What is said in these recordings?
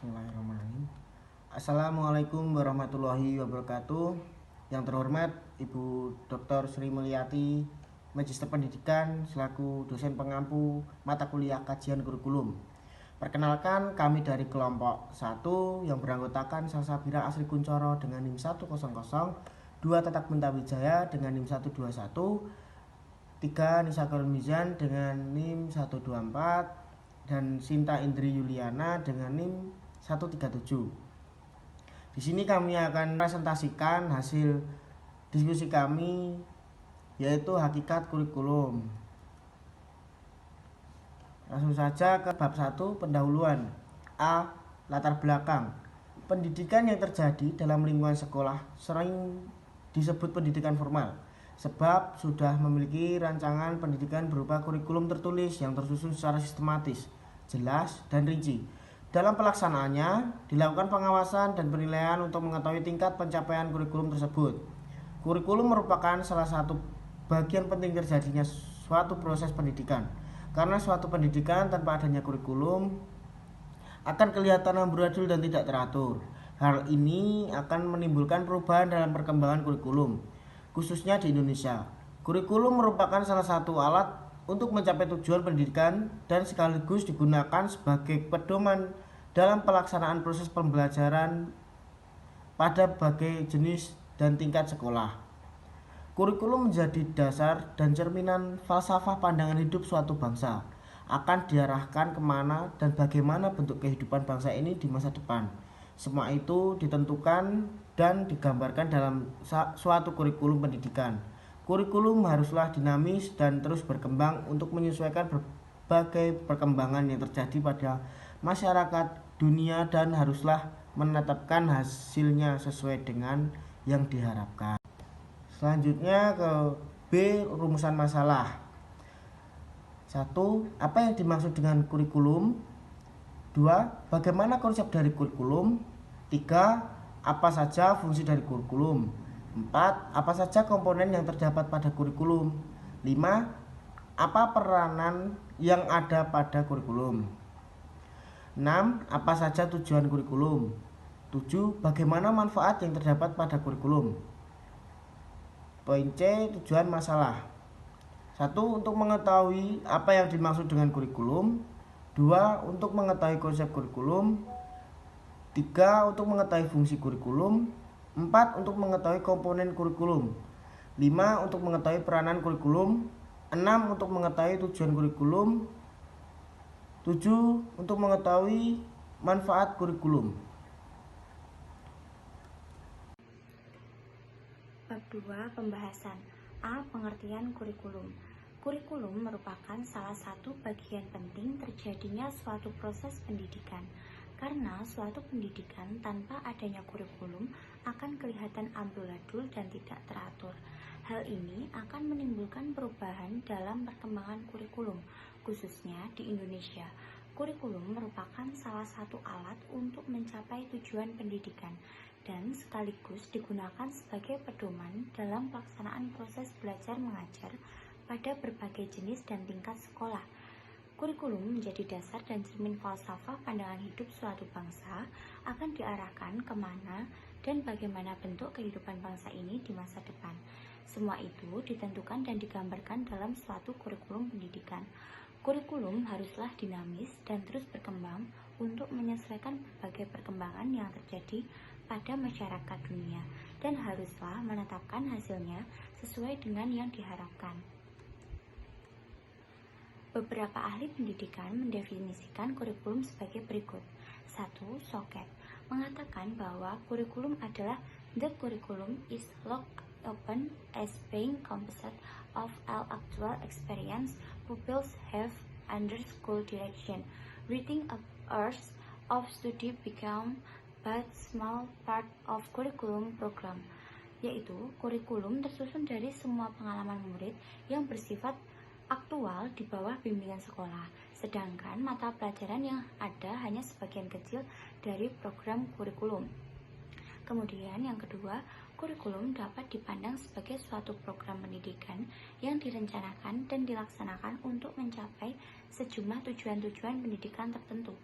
Bismillahirrahmanirrahim. Assalamualaikum warahmatullahi wabarakatuh. Yang terhormat Ibu Dr. Sri Mulyati, Magister Pendidikan selaku dosen pengampu mata kuliah kajian kurikulum. Perkenalkan, kami dari kelompok 1 yang beranggotakan Salsabila Asri Kuncoro dengan NIM 100, 2 Tatak Mentawijaya dengan NIM 121, 3 Nisa Karun Mizan dengan NIM 124, dan Sinta Indri Yuliana dengan NIM 137. Di sini kami akan presentasikan hasil diskusi kami, yaitu hakikat kurikulum. Langsung saja ke bab 1, pendahuluan. A. Latar belakang. Pendidikan yang terjadi dalam lingkungan sekolah sering disebut pendidikan formal, sebab sudah memiliki rancangan pendidikan berupa kurikulum tertulis yang tersusun secara sistematis, jelas, dan rinci. Dalam pelaksanaannya, dilakukan pengawasan dan penilaian untuk mengetahui tingkat pencapaian kurikulum tersebut. Kurikulum merupakan salah satu bagian penting terjadinya suatu proses pendidikan, karena suatu pendidikan tanpa adanya kurikulum akan kelihatan amburadul dan tidak teratur. Hal ini akan menimbulkan perubahan dalam perkembangan kurikulum, khususnya di Indonesia. Kurikulum merupakan salah satu alat untuk mencapai tujuan pendidikan dan sekaligus digunakan sebagai pedoman dalam pelaksanaan proses pembelajaran pada berbagai jenis dan tingkat sekolah. Kurikulum menjadi dasar dan cerminan falsafah pandangan hidup suatu bangsa, akan diarahkan kemana dan bagaimana bentuk kehidupan bangsa ini di masa depan. Semua itu ditentukan dan digambarkan dalam suatu kurikulum pendidikan. Kurikulum haruslah dinamis dan terus berkembang untuk menyesuaikan berbagai perkembangan yang terjadi pada masyarakat dunia dan haruslah menetapkan hasilnya sesuai dengan yang diharapkan. Selanjutnya ke B, rumusan masalah. 1. Apa yang dimaksud dengan kurikulum? 2. Bagaimana konsep dari kurikulum? 3. Apa saja fungsi dari kurikulum? 4. Apa saja komponen yang terdapat pada kurikulum? 5. Apa peranan yang ada pada kurikulum? 6. Apa saja tujuan kurikulum? 7. Bagaimana manfaat yang terdapat pada kurikulum? Poin C, tujuan masalah. 1. Untuk mengetahui apa yang dimaksud dengan kurikulum. 2. Untuk mengetahui konsep kurikulum. 3. Untuk mengetahui fungsi kurikulum. 4. Untuk mengetahui komponen kurikulum. 5. Untuk mengetahui peranan kurikulum. 6. Untuk mengetahui tujuan kurikulum. 7. Untuk mengetahui manfaat kurikulum. Bab 2, pembahasan. A. Pengertian kurikulum. Kurikulum merupakan salah satu bagian penting terjadinya suatu proses pendidikan. Karena suatu pendidikan tanpa adanya kurikulum akan kelihatan amburadul dan tidak teratur. Hal ini akan menimbulkan perubahan dalam perkembangan kurikulum, khususnya di Indonesia. Kurikulum merupakan salah satu alat untuk mencapai tujuan pendidikan dan sekaligus digunakan sebagai pedoman dalam pelaksanaan proses belajar mengajar pada berbagai jenis dan tingkat sekolah. Kurikulum menjadi dasar dan cermin falsafah pandangan hidup suatu bangsa, akan diarahkan kemana dan bagaimana bentuk kehidupan bangsa ini di masa depan. Semua itu ditentukan dan digambarkan dalam suatu kurikulum pendidikan. Kurikulum haruslah dinamis dan terus berkembang untuk menyesuaikan berbagai perkembangan yang terjadi pada masyarakat dunia dan haruslah menetapkan hasilnya sesuai dengan yang diharapkan. Beberapa ahli pendidikan mendefinisikan kurikulum sebagai berikut. 1. Soket mengatakan bahwa kurikulum adalah the curriculum is looked upon as being composite of all actual experience pupils have under school direction. Reading hours of study become but small part of curriculum program, yaitu kurikulum tersusun dari semua pengalaman murid yang bersifat aktual di bawah bimbingan sekolah, sedangkan mata pelajaran yang ada hanya sebagian kecil dari program kurikulum. Kemudian yang kedua, kurikulum dapat dipandang sebagai suatu program pendidikan yang direncanakan dan dilaksanakan untuk mencapai sejumlah tujuan-tujuan pendidikan tertentu.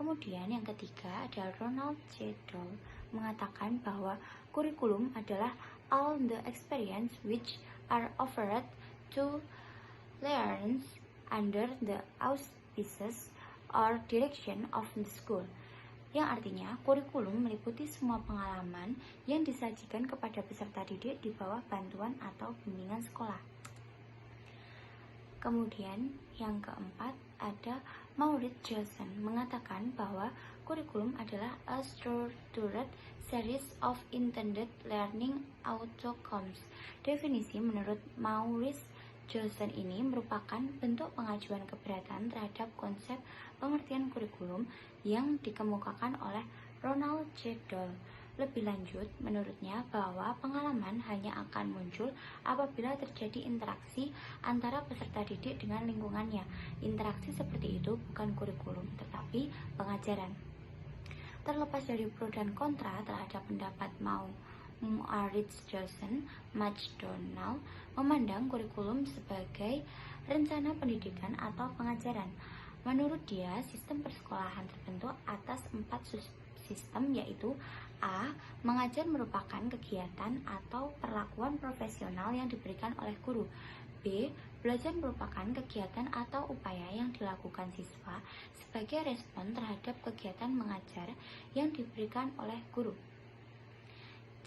Kemudian yang ketiga ada Ronald J. Doll mengatakan bahwa kurikulum adalah all the experience which are offered to learners under the auspices or direction of the school. Yang artinya, kurikulum meliputi semua pengalaman yang disajikan kepada peserta didik di bawah bantuan atau bimbingan sekolah. Kemudian, yang keempat ada Maurice Johnson mengatakan bahwa kurikulum adalah a structured series of intended learning outcomes. Definisi menurut Maurice Johnson ini merupakan bentuk pengajuan keberatan terhadap konsep pengertian kurikulum yang dikemukakan oleh Ronald J. Doll. Lebih lanjut, menurutnya bahwa pengalaman hanya akan muncul apabila terjadi interaksi antara peserta didik dengan lingkungannya. Interaksi seperti itu bukan kurikulum, tetapi pengajaran. Terlepas dari pro dan kontra terhadap pendapat Maurice Johnson, McDonald memandang kurikulum sebagai rencana pendidikan atau pengajaran. Menurut dia, sistem persekolahan terbentuk atas 4 sistem, yaitu A. Mengajar merupakan kegiatan atau perlakuan profesional yang diberikan oleh guru. B. Belajar merupakan kegiatan atau upaya yang dilakukan siswa sebagai respon terhadap kegiatan mengajar yang diberikan oleh guru.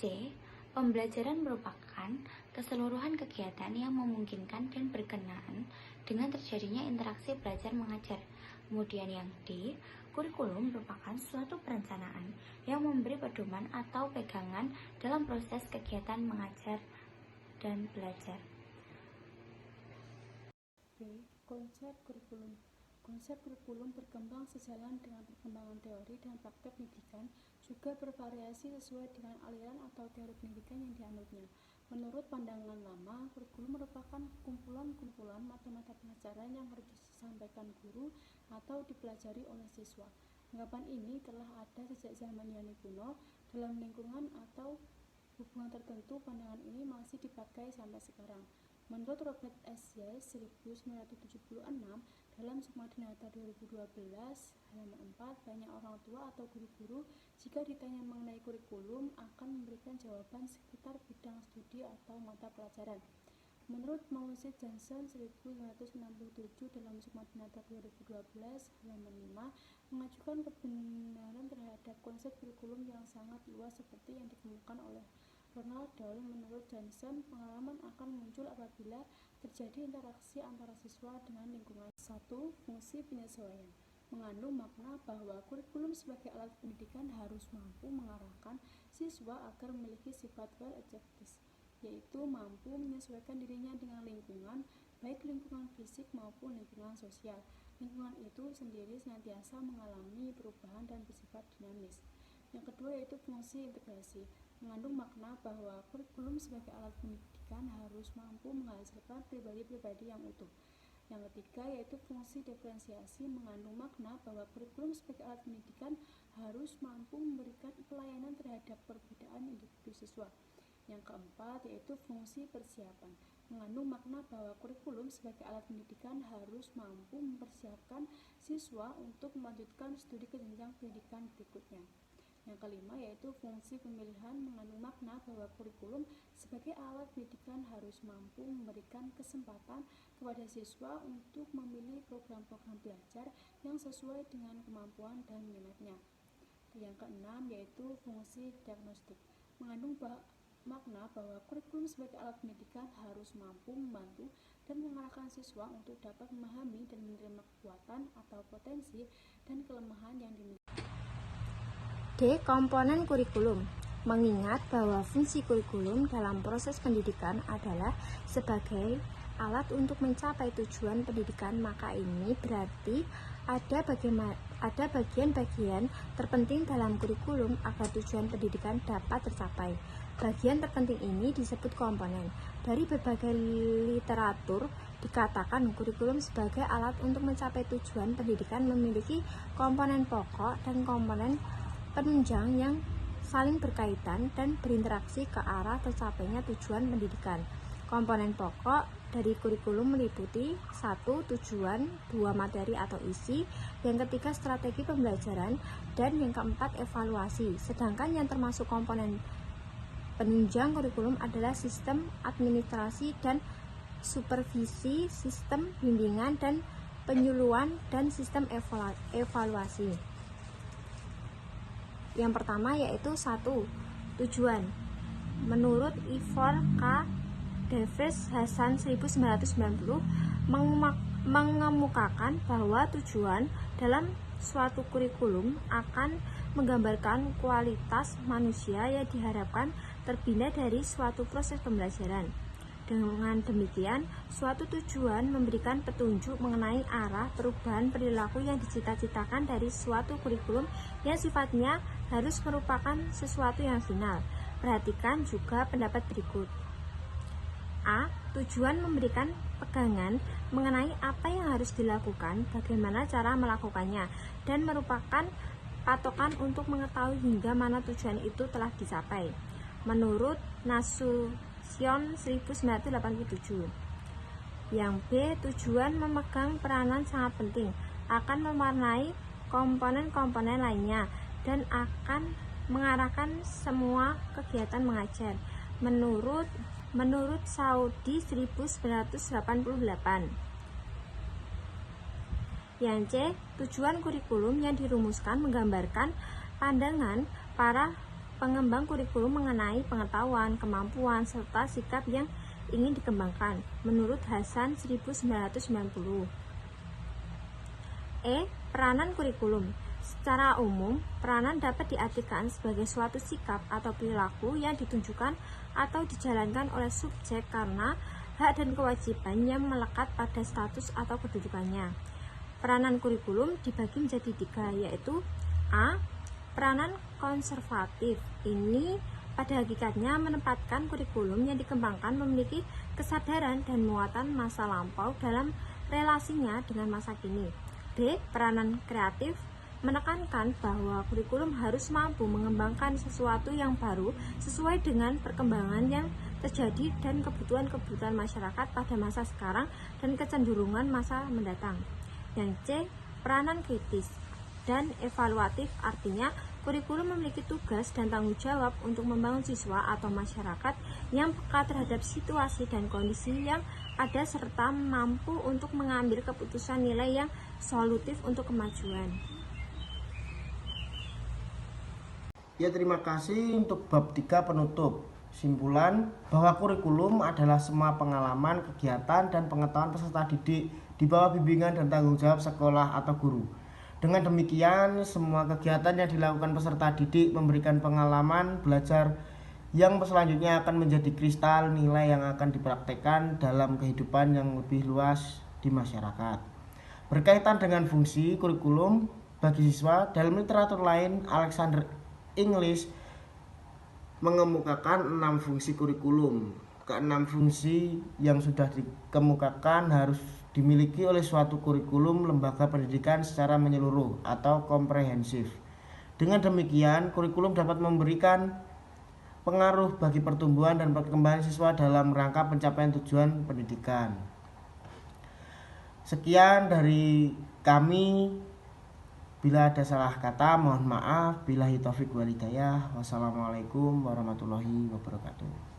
C. Pembelajaran merupakan keseluruhan kegiatan yang memungkinkan dan berkenaan dengan terjadinya interaksi belajar mengajar. Kemudian yang D, kurikulum merupakan suatu perencanaan yang memberi pedoman atau pegangan dalam proses kegiatan mengajar dan belajar. B. Konsep kurikulum. Konsep kurikulum berkembang sejalan dengan perkembangan teori dan praktek pendidikan, juga bervariasi sesuai dengan aliran atau teori pendidikan yang dianutnya. Menurut pandangan lama, kurikulum merupakan kumpulan-kumpulan mata-mata pelajaran yang harus disampaikan guru atau dipelajari oleh siswa. Anggapan ini telah ada sejak zaman Yunani kuno. Dalam lingkungan atau hubungan tertentu, pandangan ini masih dipakai sampai sekarang. Menurut Robert S. Yes 1976 dalam Sukma Dinata 2012 halaman 4, banyak orang tua atau guru-guru jika ditanya mengenai kurikulum akan memberikan jawaban sekitar bidang studi atau mata pelajaran. Menurut Maurice Johnson 1967 dalam Sukma Dinata 2012 halaman 5 mengajukan kebenaran terhadap konsep kurikulum yang sangat luas seperti yang dikemukakan oleh Ronald Doll. Menurut Johnson, pengalaman akan muncul apabila terjadi interaksi antara siswa dengan lingkungan. 1. Fungsi penyesuaian. Mengandung makna bahwa kurikulum sebagai alat pendidikan harus mampu mengarahkan siswa agar memiliki sifat well adjusted, yaitu mampu menyesuaikan dirinya dengan lingkungan, baik lingkungan fisik maupun lingkungan sosial. Lingkungan itu sendiri senantiasa mengalami perubahan dan bersifat dinamis. Yang kedua yaitu fungsi integrasi. Mengandung makna bahwa kurikulum sebagai alat pendidikan harus mampu menghasilkan pribadi-pribadi yang utuh. Yang ketiga yaitu fungsi diferensiasi. Mengandung makna bahwa kurikulum sebagai alat pendidikan harus mampu memberikan pelayanan terhadap perbedaan individu siswa. Yang keempat yaitu fungsi persiapan. Mengandung makna bahwa kurikulum sebagai alat pendidikan harus mampu mempersiapkan siswa untuk melanjutkan studi ke jenjang pendidikan berikutnya. Yang kelima yaitu fungsi pemilihan. Mengandung makna bahwa kurikulum sebagai alat pendidikan harus mampu memberikan kesempatan kepada siswa untuk memilih program-program belajar yang sesuai dengan kemampuan dan minatnya. Yang keenam yaitu fungsi diagnostik. Mengandung makna bahwa kurikulum sebagai alat pendidikan harus mampu membantu dan mengarahkan siswa untuk dapat memahami dan menerima kekuatan atau potensi dan kelemahan yang dimiliki. D. Komponen kurikulum. Mengingat bahwa fungsi kurikulum dalam proses pendidikan adalah sebagai alat untuk mencapai tujuan pendidikan, maka ini berarti ada bagian-bagian terpenting dalam kurikulum agar tujuan pendidikan dapat tercapai. Bagian terpenting ini disebut komponen. Dari berbagai literatur dikatakan kurikulum sebagai alat untuk mencapai tujuan pendidikan memiliki komponen pokok dan komponen penunjang yang saling berkaitan dan berinteraksi ke arah tercapainya tujuan pendidikan. Komponen pokok dari kurikulum meliputi 1. Tujuan, 2. Materi atau isi, yang ketiga strategi pembelajaran, dan yang keempat evaluasi. Sedangkan yang termasuk komponen penunjang kurikulum adalah sistem administrasi dan supervisi, sistem bimbingan dan penyuluhan, dan sistem evaluasi. Yang pertama yaitu 1. Tujuan. Menurut Ivor K. Davis Hasan 1990 mengemukakan bahwa tujuan dalam suatu kurikulum akan menggambarkan kualitas manusia yang diharapkan terbina dari suatu proses pembelajaran. Dengan demikian, suatu tujuan memberikan petunjuk mengenai arah perubahan perilaku yang dicita-citakan dari suatu kurikulum yang sifatnya harus merupakan sesuatu yang final. Perhatikan juga pendapat berikut. A. Tujuan memberikan pegangan mengenai apa yang harus dilakukan, bagaimana cara melakukannya, dan merupakan patokan untuk mengetahui hingga mana tujuan itu telah dicapai. Menurut Nasution 1987. Yang B. Tujuan memegang peranan sangat penting, akan mewarnai komponen-komponen lainnya, dan akan mengarahkan semua kegiatan mengajar. Menurut Saudi 1988. Yang C. Tujuan kurikulum yang dirumuskan menggambarkan pandangan para pengembang kurikulum mengenai pengetahuan, kemampuan, serta sikap yang ingin dikembangkan. Menurut Hasan 1990. E. Peranan kurikulum. Secara umum, peranan dapat diartikan sebagai suatu sikap atau perilaku yang ditunjukkan atau dijalankan oleh subjek karena hak dan kewajiban yang melekat pada status atau kedudukannya. Peranan kurikulum dibagi menjadi 3, yaitu A. Peranan konservatif. Ini pada hakikatnya menempatkan kurikulum yang dikembangkan memiliki kesadaran dan muatan masa lampau dalam relasinya dengan masa kini. B. Peranan kreatif menekankan bahwa kurikulum harus mampu mengembangkan sesuatu yang baru sesuai dengan perkembangan yang terjadi dan kebutuhan-kebutuhan masyarakat pada masa sekarang dan kecenderungan masa mendatang. Yang C. Peranan kritis dan evaluatif, artinya kurikulum memiliki tugas dan tanggung jawab untuk membangun siswa atau masyarakat yang peka terhadap situasi dan kondisi yang ada serta mampu untuk mengambil keputusan nilai yang solutif untuk kemajuan. Ya, terima kasih untuk bab 3 penutup. Simpulan bahwa kurikulum adalah semua pengalaman, kegiatan, dan pengetahuan peserta didik di bawah bimbingan dan tanggung jawab sekolah atau guru. Dengan demikian, semua kegiatan yang dilakukan peserta didik memberikan pengalaman belajar yang selanjutnya akan menjadi kristal nilai yang akan dipraktekkan dalam kehidupan yang lebih luas di masyarakat. Berkaitan dengan fungsi kurikulum bagi siswa, dalam literatur lain, Alexander English mengemukakan 6 fungsi kurikulum. Keenam fungsi yang sudah dikemukakan harus dimiliki oleh suatu kurikulum lembaga pendidikan secara menyeluruh atau komprehensif. Dengan demikian, kurikulum dapat memberikan pengaruh bagi pertumbuhan dan perkembangan siswa dalam rangka pencapaian tujuan pendidikan. Sekian dari kami. Bila ada salah kata, mohon maaf. Billahi taufik wal hidayah. Wassalamualaikum warahmatullahi wabarakatuh.